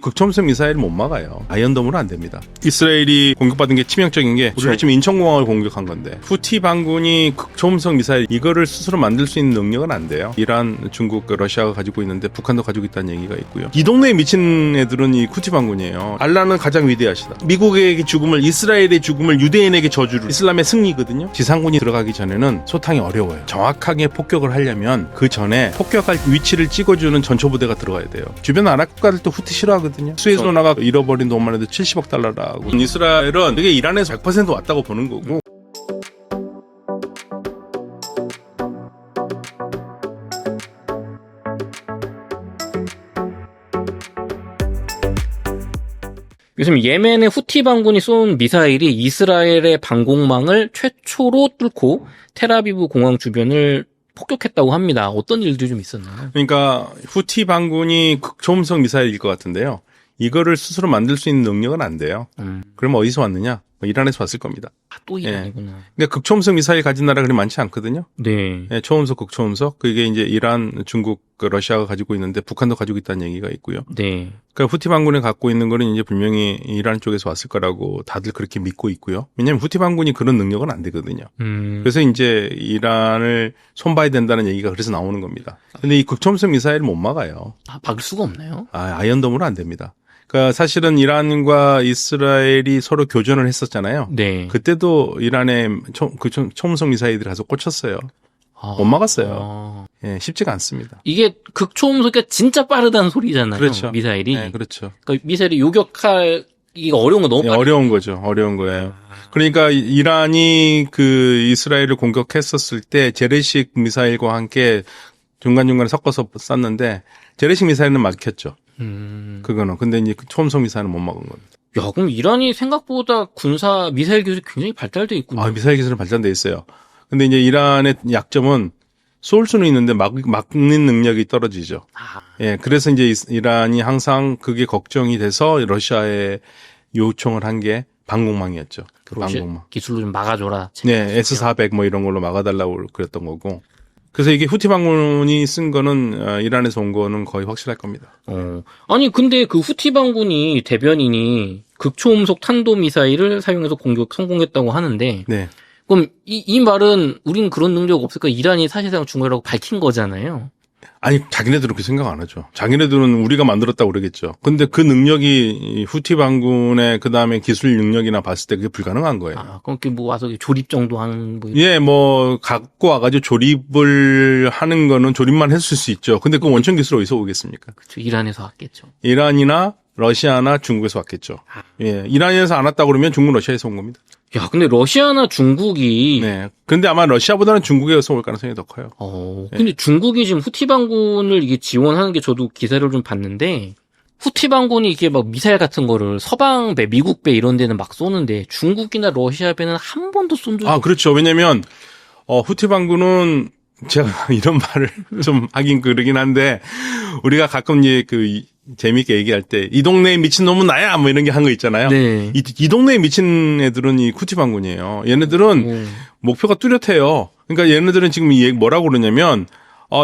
극초음속 미사일 못 막아요. 아이언돔으로 안 됩니다. 이스라엘이 공격받은 게 치명적인 게 우리가 지금 인천공항을 공격한 건데 후티 반군이 극초음속 미사일 이거를 스스로 만들 수 있는 능력은 안 돼요. 이란, 중국, 러시아가 가지고 있는데 북한도 가지고 있다는 얘기가 있고요. 이 동네에 미친 애들은 이 후티 반군이에요. 알라는 가장 위대하시다. 미국의 죽음을, 이스라엘의 죽음을, 유대인에게 저주를, 이슬람의 승리거든요. 지상군이 들어가기 전에는 소탕이 어려워요. 정확하게 폭격을 하려면 그 전에 폭격할 위치를 찍어주는 전초부대가 들어가야 돼요. 주변 아랍 국가들도 후티 싫어하거든요. 수에즈 운하가 잃어버린 돈만 해도 70억 달러라고. 이스라엘은 되게 이란에서 100% 왔다고 보는 거고. 요즘 예멘의 후티 반군이 쏜 미사일이 이스라엘의 방공망을 최초로 뚫고 텔아비브 공항 주변을 폭격했다고 합니다. 어떤 일들이 좀 있었나요? 그러니까 후티 반군이 극초음속 미사일일 것 같은데요. 이거를 스스로 만들 수 있는 능력은 안 돼요. 그러면 어디서 왔느냐? 이란에서 왔을 겁니다. 또 이란이구나. 근데 극초음속 미사일 가진 나라 그리 많지 않거든요. 네. 초음속, 극초음속. 그게 이제 이란, 중국, 러시아가 가지고 있는데 북한도 가지고 있다는 얘기가 있고요. 네. 그러니까 후티 반군이 갖고 있는 거는 이제 분명히 이란 쪽에서 왔을 거라고 다들 그렇게 믿고 있고요. 왜냐하면 후티 반군이 그런 능력은 안 되거든요. 그래서 이제 이란을 손봐야 된다는 얘기가 그래서 나오는 겁니다. 근데 이 극초음속 미사일을 못 막아요. 막을 수가 없나요? 아이언돔으로 안 됩니다. 그러니까 사실은 이란과 이스라엘이 서로 교전을 했었잖아요. 네. 그때도 이란의 초음속 미사일들이 가서 꽂혔어요. 못 막았어요. 예, 쉽지가 않습니다. 이게 극초음속이 진짜 빠르다는 소리잖아요. 그렇죠. 미사일이. 네, 그렇죠. 그러니까 미사일이 요격하기가 어려운 거 너무 네, 빠르죠. 어려운 거죠. 어려운 거예요. 그러니까 이란이 그 이스라엘을 공격했었을 때 재래식 미사일과 함께 중간중간에 섞어서 쐈는데 재래식 미사일은 막혔죠. 그거는. 근데 이제 초음속 미사일은 못 막은 겁니다. 야, 그럼 이란이 생각보다 군사 미사일 기술이 굉장히 발달돼 있군요. 미사일 기술은 발전돼 있어요. 근데 이제 이란의 약점은 쏠 수는 있는데 막는 능력이 떨어지죠. 예, 그래서 이제 이란이 항상 그게 걱정이 돼서 러시아에 요청을 한 게 방공망이었죠. 방공망. 기술로 좀 막아줘라. 네, S-400 뭐 이런 걸로 막아달라고 그랬던 거고. 그래서 이게 후티 반군이 쓴 거는 이란에서 온 거는 거의 확실할 겁니다. 아니 근데 그 후티 반군이 대변인이 극초음속 탄도미사일을 사용해서 공격 성공했다고 하는데 네. 그럼 이 말은 우린 그런 능력 없을까? 이란이 사실상 중국이라고 밝힌 거잖아요. 아니 자기네들은 그렇게 생각 안 하죠. 자기네들은 우리가 만들었다고 그러겠죠. 근데 그 능력이 후티 반군의 그다음에 기술 능력이나 봤을 때 그게 불가능한 거예요. 그럼 뭐 와서 조립 정도 하는 뭐 예, 뭐 갖고 와가지고 조립을 하는 거는 조립만 했을 수 있죠. 근데 그 원천 기술 어디서 오겠습니까? 그렇죠. 이란에서 왔겠죠. 이란이나 러시아나 중국에서 왔겠죠. 예, 이란에서 안 왔다 그러면 중국, 러시아에서 온 겁니다. 야, 근데 러시아나 중국이 네. 근데 아마 러시아보다는 중국에서 올 가능성이 더 커요. 근데 중국이 지금 후티 반군을 이게 지원하는 게 저도 기사를 좀 봤는데 후티 반군이 이게 막 미사일 같은 거를 서방 배, 미국 배 이런 데는 막 쏘는데 중국이나 러시아 배는 한 번도 쏜 적이 그렇죠. 왜냐면 후티 반군은 제가 이런 말을 좀 하긴 그러긴 한데 우리가 가끔 재미있게 얘기할 때 이 동네에 미친 놈은 나야 뭐 이런 게 한 거 있잖아요. 네. 이 동네에 미친 애들은 이 후티 반군이에요. 얘네들은 목표가 뚜렷해요. 그러니까 얘네들은 지금 뭐라고 그러냐면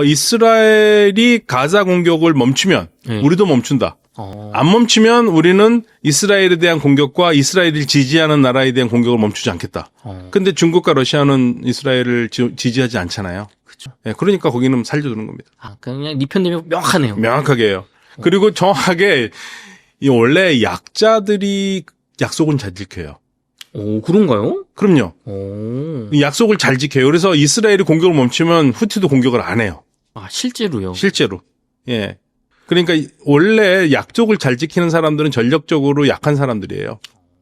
이스라엘이 가자 공격을 멈추면 우리도 멈춘다. 안 멈추면 우리는 이스라엘에 대한 공격과 이스라엘을 지지하는 나라에 대한 공격을 멈추지 않겠다. 근데 중국과 러시아는 이스라엘을 지지하지 않잖아요. 그렇죠. 네, 그러니까 거기는 살려두는 겁니다. 그냥 네 편됨이 명확하네요. 명확하게 해요. 그리고 정확하게 원래 약자들이 약속은 잘 지켜요. 그런가요? 그럼요. 이 약속을 잘 지켜요. 그래서 이스라엘이 공격을 멈추면 후티도 공격을 안 해요. 실제로요? 실제로. 예. 그러니까 원래 약속을 잘 지키는 사람들은 전력적으로 약한 사람들이에요.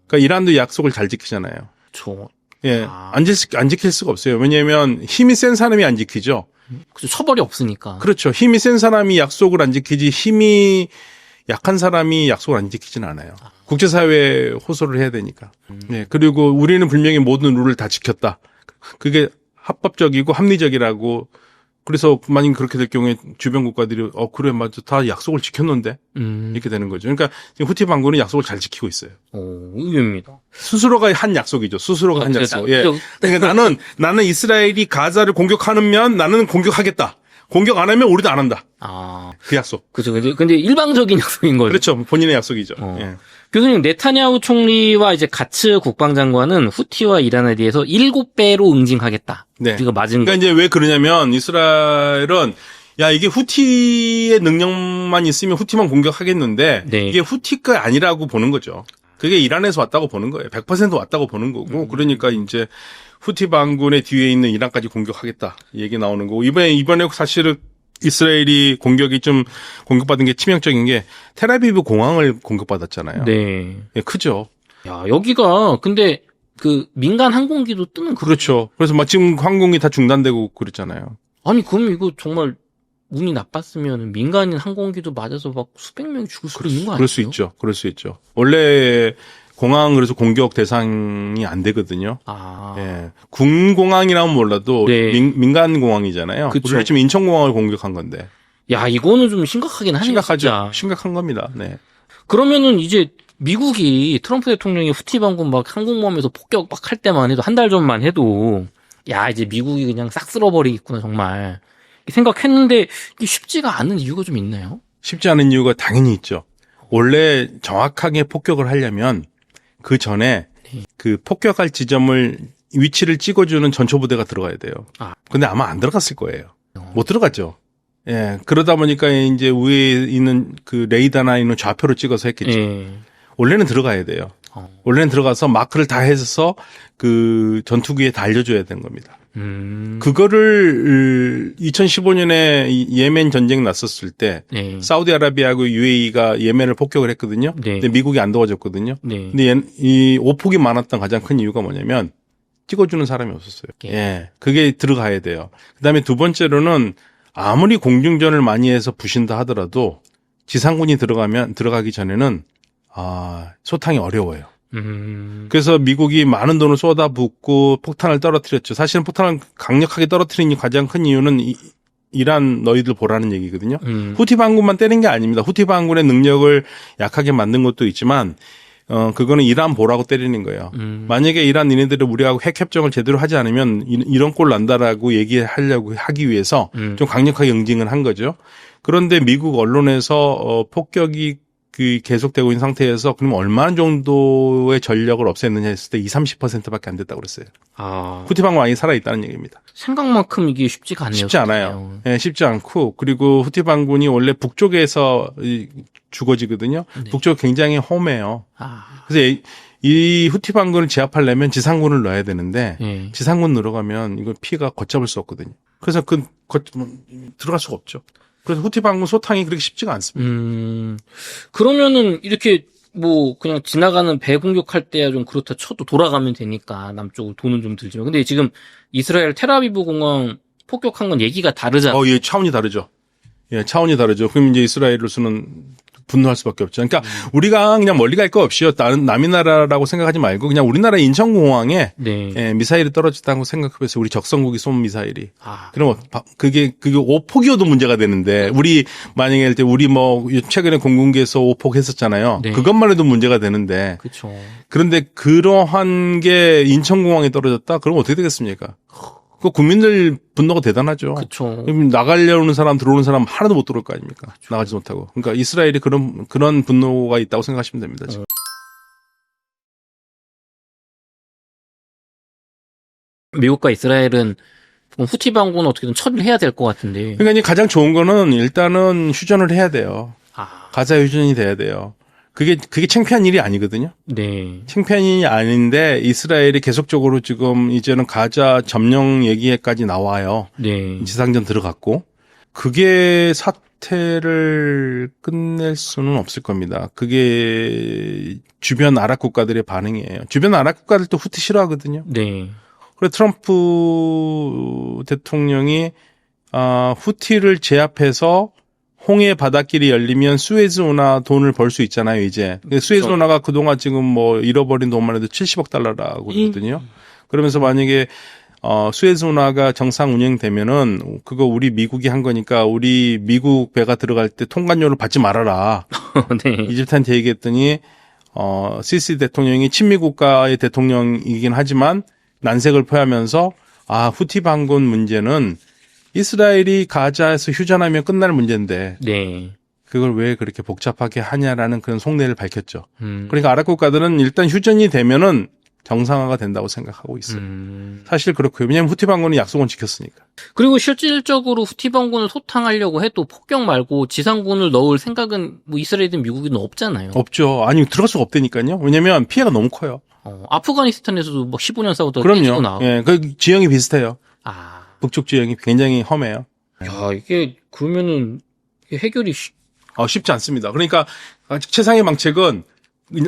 그러니까 이란도 약속을 잘 지키잖아요. 그렇죠. 예. 안 지킬 수가 없어요. 왜냐하면 힘이 센 사람이 안 지키죠. 그렇죠. 처벌이 없으니까. 그렇죠. 힘이 센 사람이 약속을 안 지키지 힘이 약한 사람이 약속을 안 지키지는 않아요. 국제사회에 호소를 해야 되니까. 네. 그리고 우리는 분명히 모든 룰을 다 지켰다. 그게 합법적이고 합리적이라고. 그래서 만약 그렇게 될 경우에 주변 국가들이 그래 맞아 다 약속을 지켰는데 이렇게 되는 거죠. 그러니까 지금 후티 반군은 약속을 잘 지키고 있어요. 의외입니다. 스스로가 한 약속이죠. 스스로가 한 약속. 예. 그렇죠. 그러니까 나는 이스라엘이 가자를 공격하면 나는 공격하겠다. 공격 안 하면 우리도 안 한다. 아, 그 약속. 그죠. 근데 일방적인 약속인 거죠. 그렇죠. 본인의 약속이죠. 어. 예. 교수님, 네타냐후 총리와 이제 가츠 국방장관은 후티와 이란에 대해서 7배로 응징하겠다. 네. 우리가 맞은 그러니까 이제 왜 그러냐면 이스라엘은 야 이게 후티의 능력만 있으면 후티만 공격하겠는데 네. 이게 후티가 아니라고 보는 거죠. 그게 이란에서 왔다고 보는 거예요. 100% 왔다고 보는 거고 그러니까 이제 후티 반군의 뒤에 있는 이란까지 공격하겠다 이 얘기 나오는 거고 이번에 사실은 이스라엘이 공격받은 게 치명적인 게 텔아비브 공항을 공격받았잖아요. 네. 예, 크죠. 야, 여기가 근데 그 민간 항공기도 뜨는 그렇죠. 그래서 막 지금 항공이 다 중단되고 그랬잖아요. 아니, 그럼 이거 정말 운이 나빴으면 민간인 항공기도 맞아서 막 수백 명이 죽을 수도 있는 거 아니에요? 그럴 수 있죠. 그럴 수 있죠. 원래 공항 그래서 공격 대상이 안 되거든요. 아. 예. 군 공항이라면 몰라도 네. 민간 공항이잖아요. 그쵸. 우리가 지금 인천 공항을 공격한 건데. 야, 이거는 좀 심각하긴 하네요. 심각하죠. 진짜. 심각한 겁니다. 네. 그러면은 이제 미국이 트럼프 대통령이 후티 반군 막 항공모함에서 폭격 막 할 때만 해도 한 달 전만 해도 야, 이제 미국이 그냥 싹 쓸어버리겠구나 정말 생각했는데 이게 쉽지가 않은 이유가 좀 있나요? 쉽지 않은 이유가 당연히 있죠. 원래 정확하게 폭격을 하려면 그 전에 네. 그 폭격할 지점을 위치를 찍어주는 전초부대가 들어가야 돼요. 아. 근데 아마 안 들어갔을 거예요. 못 들어갔죠. 예. 그러다 보니까 이제 위에 있는 그 레이더나 있는 좌표를 찍어서 했겠죠. 예. 원래는 들어가야 돼요. 원래는 들어가서 마크를 다 해서 그 전투기에 다 알려줘야 되는 겁니다. 그거를 2015년에 예멘 전쟁 났었을 때 네. 사우디아라비아하고 UAE가 예멘을 폭격을 했거든요. 네. 근데 미국이 안 도와줬거든요. 네. 근데 이 오폭이 많았던 가장 큰 이유가 뭐냐면 찍어주는 사람이 없었어요. 예. 그게 들어가야 돼요. 그다음에 두 번째로는 아무리 공중전을 많이 해서 부신다 하더라도 지상군이 들어가기 전에는 소탕이 어려워요. 그래서 미국이 많은 돈을 쏟아붓고 폭탄을 떨어뜨렸죠. 사실은 폭탄을 강력하게 떨어뜨린 가장 큰 이유는 이란 너희들 보라는 얘기거든요. 후티 반군만 때린 게 아닙니다. 후티 반군의 능력을 약하게 만든 것도 있지만 그거는 이란 보라고 때리는 거예요. 만약에 이란 니네들이 우리하고 핵 협정을 제대로 하지 않으면 이런 꼴 난다라고 하기 위해서 좀 강력하게 응징을 한 거죠. 그런데 미국 언론에서 폭격이 계속되고 있는 상태에서 그럼 얼마나 정도의 전력을 없앴느냐 했을 때 20-30%밖에 안 됐다고 그랬어요. 후티 반군 아예 살아있다는 얘기입니다. 생각만큼 이게 쉽지가 않네요. 쉽지 않아요. 네, 쉽지 않고 그리고 후티 반군이 원래 북쪽에서 주거지거든요. 네. 북쪽 굉장히 험해요. 그래서 이 후티 반군을 제압하려면 지상군을 넣어야 되는데 지상군 들어가면 이거 피해가 걷잡을 수 없거든요. 그래서 들어갈 수가 없죠. 그래서 후티 반군 소탕이 그렇게 쉽지가 않습니다. 그러면은 이렇게 뭐 그냥 지나가는 배 공격할 때야 좀 그렇다 쳐도 돌아가면 되니까 남쪽으로 돈은 좀 들지만 근데 지금 이스라엘 텔아비브 공항 폭격한 건 얘기가 다르잖아요. 예, 차원이 다르죠. 예, 차원이 다르죠. 그럼 이제 이스라엘로서는 분노할 수밖에 없죠. 그러니까 우리가 그냥 멀리 갈 거 없이요. 남의 나라라고 생각하지 말고 그냥 우리나라 인천공항에 네. 미사일이 떨어졌다고 생각해서 우리 적성국이 쏜 미사일이. 그럼 그게 오폭이어도 문제가 되는데 우리 만약에 할 때 우리 뭐 최근에 공군기에서 오폭 했었잖아요. 네. 그것만 해도 문제가 되는데. 그렇죠. 그런데 그러한 게 인천공항에 떨어졌다? 그럼 어떻게 되겠습니까? 그 국민들 분노가 대단하죠. 그렇죠. 나가려는 사람, 들어오는 사람 하나도 못 들어올 거 아닙니까? 그쵸. 나가지 못하고. 그러니까 이스라엘이 그런 분노가 있다고 생각하시면 됩니다. 지금. 미국과 이스라엘은 후티 반군은 어떻게든 처리를 해야 될 것 같은데. 그러니까 이제 가장 좋은 거는 일단은 휴전을 해야 돼요. 가자 휴전이 돼야 돼요. 그게 창피한 일이 아니거든요. 네. 창피한 일이 아닌데 이스라엘이 계속적으로 지금 이제는 가자 점령 얘기까지 나와요. 네. 지상전 들어갔고 그게 사태를 끝낼 수는 없을 겁니다. 그게 주변 아랍 국가들의 반응이에요. 주변 아랍 국가들도 후티 싫어하거든요. 네. 그래서 트럼프 대통령이 후티를 제압해서 홍해 바닷길이 열리면 스웨즈 운하 돈을 벌 수 있잖아요, 이제. 스웨즈 운하가 그동안 지금 뭐 잃어버린 돈만 해도 70억 달러라고 그러거든요. 그러면서 만약에 스웨즈 운하가 정상 운영되면은 그거 우리 미국이 한 거니까 우리 미국 배가 들어갈 때 통관료를 받지 말아라. 네. 이집트한테 얘기했더니 시시 대통령이 친미 국가의 대통령이긴 하지만 난색을 표하면서 후티 반군 문제는 이스라엘이 가자에서 휴전하면 끝날 문제인데 네. 그걸 왜 그렇게 복잡하게 하냐라는 그런 속내를 밝혔죠. 그러니까 아랍 국가들은 일단 휴전이 되면은 정상화가 된다고 생각하고 있어요. 사실 그렇고요. 왜냐하면 후티 반군은 약속은 지켰으니까. 그리고 실질적으로 후티 반군을 소탕하려고 해도 폭격 말고 지상군을 넣을 생각은 뭐 이스라엘이든 미국이든 없잖아요. 없죠. 아니 들어갈 수가 없다니까요. 왜냐하면 피해가 너무 커요. 아프가니스탄에서도 뭐 15년 싸우다가 그럼요. 깨지고 나오고. 예, 그 지형이 비슷해요. 아, 북쪽 지형이 굉장히 험해요. 야 이게 그러면은 이게 해결이 쉽지 않습니다. 그러니까 최상의 방책은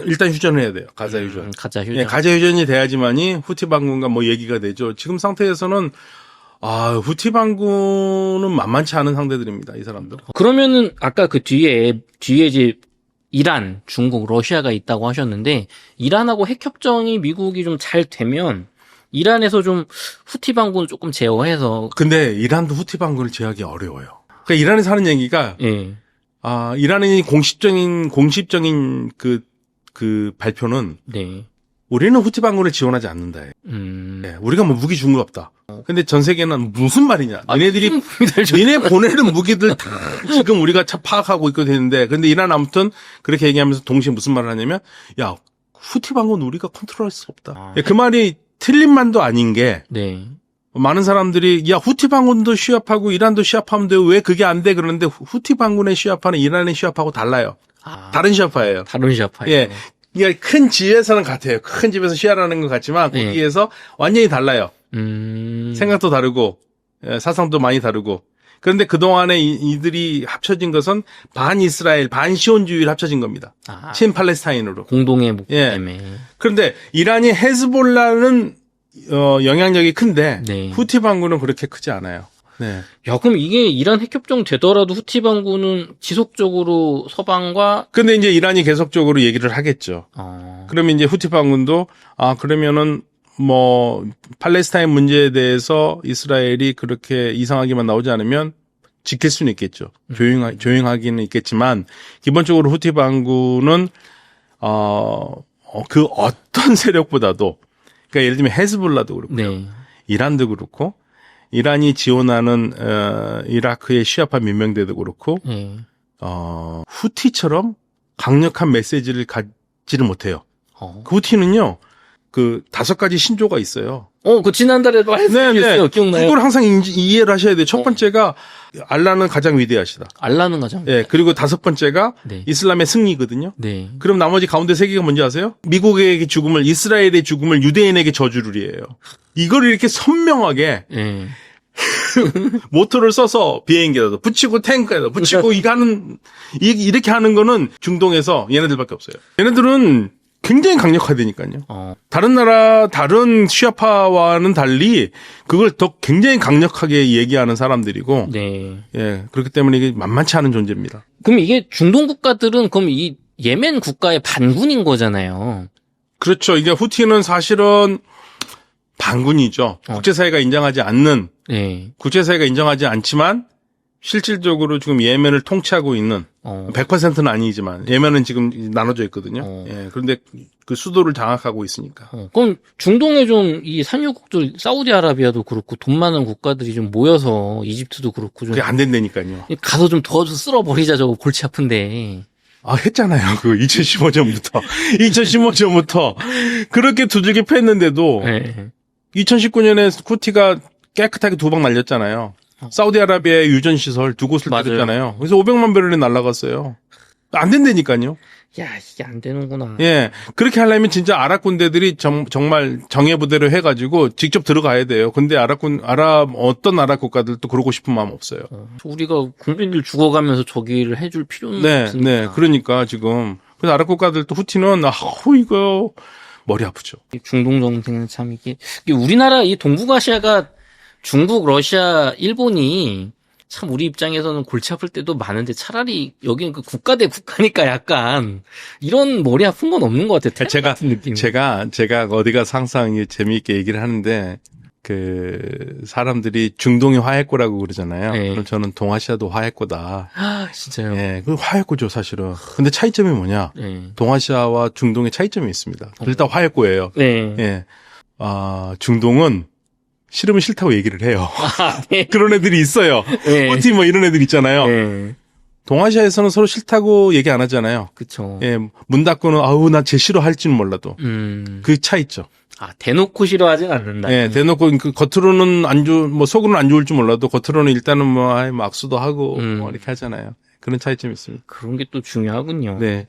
일단 휴전을 해야 돼요. 가자 휴전. 가자 휴전. 예, 가자 휴전이 돼야지만이 후티 반군과 뭐 얘기가 되죠. 지금 상태에서는 후티 반군은 만만치 않은 상대들입니다. 이 사람들. 그러면은 아까 그 뒤에 이제 이란, 중국, 러시아가 있다고 하셨는데 이란하고 핵협정이 미국이 좀 잘 되면 이란에서 좀 후티 반군을 조금 제어해서 근데 이란도 후티 반군을 제어하기 어려워요. 그러니까 이란에서 하는 얘기가 예. 이란의 공식적인 그 발표는 네. 우리는 후티 반군을 지원하지 않는다. 네, 우리가 뭐 무기 준 거 없다. 근데 전 세계는 무슨 말이냐. 니네 보내는 무기들 다 지금 우리가 파악하고 있고 되는데 근데 이란 아무튼 그렇게 얘기하면서 동시에 무슨 말을 하냐면 야 후티 반군 우리가 컨트롤할 수 없다. 그 말이 틀린 말도 아닌 게 네. 많은 사람들이 야 후티 반군도 시합하고 이란도 시합하면 돼요. 왜 그게 안 돼? 그러는데 후티 반군의 시합하는 이란의 시합하고 달라요. 다른 시합파예요. 다른 시합파예요. 예. 그러니까 큰 지에서는 같아요. 큰 집에서 시합하는 것 같지만 거기에서 완전히 달라요. 생각도 다르고 사상도 많이 다르고. 그런데 그동안에 이들이 합쳐진 것은 반 이스라엘, 반 시온주의를 합쳐진 겁니다. 친팔레스타인으로. 공동의 목표 때문에. 그런데 이란이 헤즈볼라는 영향력이 큰데 네. 후티 반군은 그렇게 크지 않아요. 네. 야, 그럼 이게 이란 핵협정 되더라도 후티 반군은 지속적으로 서방과 근데 이제 이란이 계속적으로 얘기를 하겠죠. 그러면 이제 후티 반군도 그러면은 뭐 팔레스타인 문제에 대해서 이스라엘이 그렇게 이상하게만 나오지 않으면 지킬 수는 있겠죠. 조용하기는 있겠지만 기본적으로 후티 반군은 그 어떤 세력보다도 그러니까 예를 들면 헤즈볼라도 그렇고 네. 이란도 그렇고 이란이 지원하는 이라크의 시아파 민병대도 그렇고 네. 후티처럼 강력한 메시지를 갖지를 못해요. 그 후티는요. 그 5가지 신조가 있어요. 그 지난달에도 말씀드렸어요. 기억나요? 그걸 항상 이해를 하셔야 돼요. 첫 번째가 알라는 가장 위대하시다. 알라는 가장. 예. 그리고 5번째가 네. 이슬람의 승리거든요. 네. 그럼 나머지 가운데 3개가 뭔지 아세요? 미국에게 죽음을, 이스라엘의 죽음을 유대인에게 저주를이에요. 이걸 이렇게 선명하게 네. 모터를 써서 비행기에다 붙이고 탱크에다 붙이고 이렇게 하는 거는 중동에서 얘네들밖에 없어요. 얘네들은 굉장히 강력하다니까요. 다른 시아파와는 달리 그걸 더 굉장히 강력하게 얘기하는 사람들이고, 네. 예, 그렇기 때문에 이게 만만치 않은 존재입니다. 그럼 이게 중동 국가들은 그럼 이 예멘 국가의 반군인 거잖아요. 그렇죠. 이게 후티는 사실은 반군이죠. 국제사회가 인정하지 않는, 네. 국제사회가 인정하지 않지만 실질적으로 지금 예멘을 통치하고 있는 100%는 아니지만 예멘은 지금 나눠져 있거든요. 예, 그런데 그 수도를 장악하고 있으니까. 그럼 중동에 좀 이 산유국들 사우디아라비아도 그렇고 돈 많은 국가들이 좀 모여서 이집트도 그렇고 좀 그게 안 된다니까요. 가서 좀 도와서 쓸어버리자 저거 골치 아픈데. 했잖아요. 그 2015년부터. 2015년부터 그렇게 두들겨 팼는데도 네. 2019년에 후티가 깨끗하게 2방 날렸잖아요. 사우디아라비아의 유전 시설 2곳을 때렸잖아요. 그래서 500만 배럴이 날아갔어요. 안 된다니까요. 야, 이게 안 되는구나. 예. 그렇게 하려면 진짜 아랍 군대들이 정말 정예부대로 해가지고 직접 들어가야 돼요. 근데 어떤 아랍 국가들도 그러고 싶은 마음 없어요. 우리가 국민들 죽어가면서 저기를 해줄 필요는 없으니까. 네. 그러니까 지금. 그래서 아랍 국가들도 후티는, 이거, 머리 아프죠. 중동 정세는 참 이게 우리나라 이 동북아시아가 중국, 러시아, 일본이 참 우리 입장에서는 골치 아플 때도 많은데 차라리 여기는 그 국가 대 국가니까 약간 이런 머리 아픈 건 없는 것 같아요. 같은 느낌. 제가 어디가 항상 재미있게 얘기를 하는데 그 사람들이 중동이 화해고라고 그러잖아요. 네. 그럼 저는 동아시아도 화해고다. 진짜요? 예, 그 화해고죠 사실은. 근데 차이점이 뭐냐? 네. 동아시아와 중동의 차이점이 있습니다. 일단 화해고예요. 네. 예. 중동은 싫으면 싫다고 얘기를 해요. 네. 그런 애들이 있어요. 네. 후티 뭐 이런 애들 있잖아요. 네. 동아시아에서는 서로 싫다고 얘기 안 하잖아요. 그쵸. 예, 문 닫고는 아우 나 쟤 싫어할지는 몰라도 그 차 있죠. 대놓고 싫어하진 않는다. 예, 대놓고 그 겉으로는 뭐 속으로는 안 좋을지 몰라도 겉으로는 일단은 뭐 악수도 하고 뭐 이렇게 하잖아요. 그런 차이점이 있습니다. 그런 게 또 중요하군요. 네.